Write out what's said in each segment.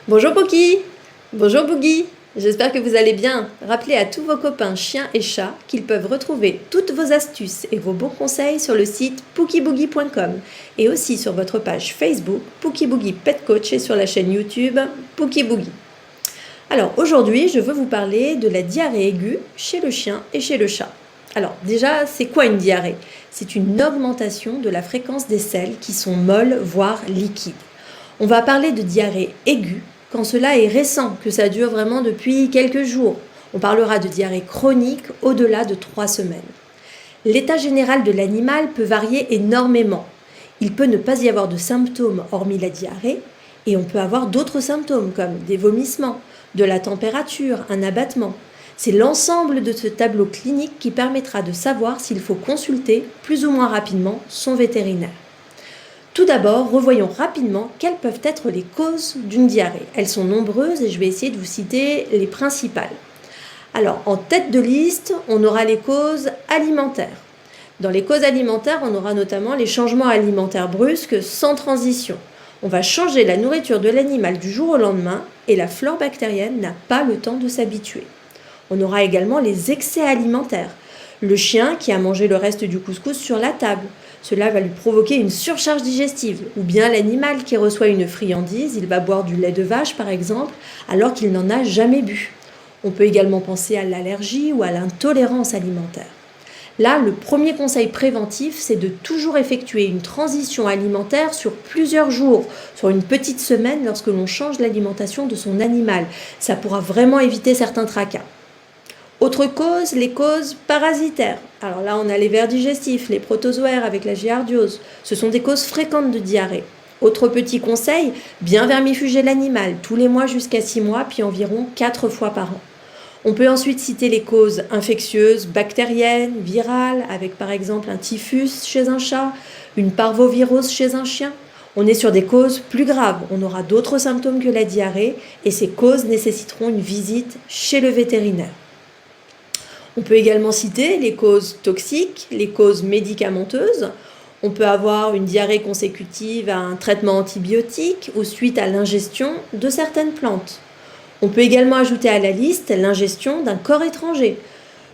Bonjour Pookie. Bonjour Boogie. J'espère que vous allez bien. Rappelez à tous vos copains chiens et chats qu'ils peuvent retrouver toutes vos astuces et vos bons conseils sur le site pookieboogie.com et aussi sur votre page Facebook Pookie Boogie Pet Coach et sur la chaîne YouTube Pookie Boogie. Alors aujourd'hui, je veux vous parler de la diarrhée aiguë chez le chien et chez le chat. Alors déjà, c'est quoi une diarrhée? C'est une augmentation de la fréquence des selles qui sont molles, voire liquides. On va parler de diarrhée aiguë quand cela est récent, que ça dure vraiment depuis quelques jours. On parlera de diarrhée chronique au-delà de 3 semaines. L'état général de l'animal peut varier énormément. Il peut ne pas y avoir de symptômes hormis la diarrhée, et on peut avoir d'autres symptômes comme des vomissements, de la température, un abattement. C'est l'ensemble de ce tableau clinique qui permettra de savoir s'il faut consulter plus ou moins rapidement son vétérinaire. Tout d'abord, revoyons rapidement quelles peuvent être les causes d'une diarrhée. Elles sont nombreuses et je vais essayer de vous citer les principales. Alors, en tête de liste, on aura les causes alimentaires. Dans les causes alimentaires, on aura notamment les changements alimentaires brusques sans transition. On va changer la nourriture de l'animal du jour au lendemain et la flore bactérienne n'a pas le temps de s'habituer. On aura également les excès alimentaires. Le chien qui a mangé le reste du couscous sur la table. Cela va lui provoquer une surcharge digestive. Ou bien l'animal qui reçoit une friandise, il va boire du lait de vache par exemple, alors qu'il n'en a jamais bu. On peut également penser à l'allergie ou à l'intolérance alimentaire. Là, le premier conseil préventif, c'est de toujours effectuer une transition alimentaire sur plusieurs jours, sur une petite semaine lorsque l'on change l'alimentation de son animal. Ça pourra vraiment éviter certains tracas. Autre cause, les causes parasitaires. Alors là, on a les vers digestifs, les protozoaires avec la giardiose. Ce sont des causes fréquentes de diarrhée. Autre petit conseil, bien vermifuger l'animal tous les mois jusqu'à 6 mois, puis environ 4 fois par an. On peut ensuite citer les causes infectieuses, bactériennes, virales, avec par exemple un typhus chez un chat, une parvovirose chez un chien. On est sur des causes plus graves. On aura d'autres symptômes que la diarrhée et ces causes nécessiteront une visite chez le vétérinaire. On peut également citer les causes toxiques, les causes médicamenteuses. On peut avoir une diarrhée consécutive à un traitement antibiotique ou suite à l'ingestion de certaines plantes. On peut également ajouter à la liste l'ingestion d'un corps étranger.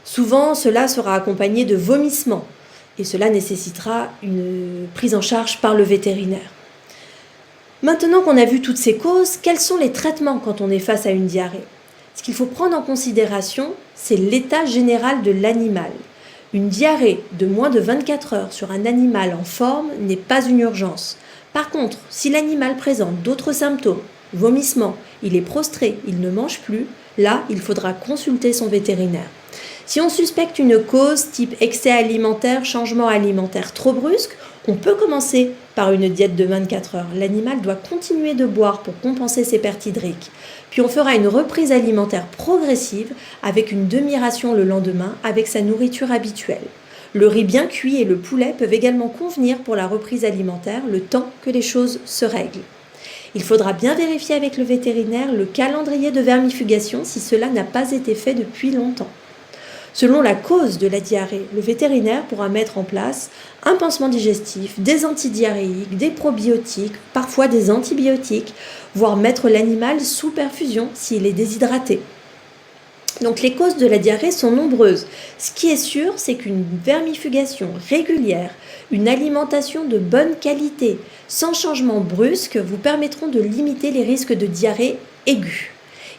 Souvent, cela sera accompagné de vomissements et cela nécessitera une prise en charge par le vétérinaire. Maintenant qu'on a vu toutes ces causes, quels sont les traitements quand on est face à une diarrhée? Ce qu'il faut prendre en considération, c'est l'état général de l'animal. Une diarrhée de moins de 24 heures sur un animal en forme n'est pas une urgence. Par contre, si l'animal présente d'autres symptômes, vomissements, il est prostré, il ne mange plus, là, il faudra consulter son vétérinaire. Si on suspecte une cause type excès alimentaire, changement alimentaire trop brusque, on peut commencer par une diète de 24 heures. L'animal doit continuer de boire pour compenser ses pertes hydriques. Puis on fera une reprise alimentaire progressive avec une demi-ration le lendemain avec sa nourriture habituelle. Le riz bien cuit et le poulet peuvent également convenir pour la reprise alimentaire le temps que les choses se règlent. Il faudra bien vérifier avec le vétérinaire le calendrier de vermifugation si cela n'a pas été fait depuis longtemps. Selon la cause de la diarrhée, le vétérinaire pourra mettre en place un pansement digestif, des antidiarrhéiques, des probiotiques, parfois des antibiotiques, voire mettre l'animal sous perfusion s'il est déshydraté. Donc les causes de la diarrhée sont nombreuses. Ce qui est sûr, c'est qu'une vermifugation régulière, une alimentation de bonne qualité, sans changement brusque, vous permettront de limiter les risques de diarrhée aiguë.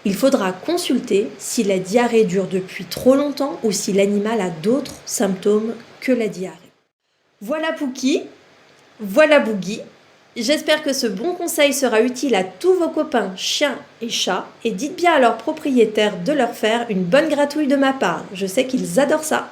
Il faudra consulter si la diarrhée dure depuis trop longtemps ou si l'animal a d'autres symptômes que la diarrhée. Voilà Pookie, voilà Boogie. J'espère que ce bon conseil sera utile à tous vos copains chiens et chats et dites bien à leurs propriétaires de leur faire une bonne gratouille de ma part. Je sais qu'ils adorent ça.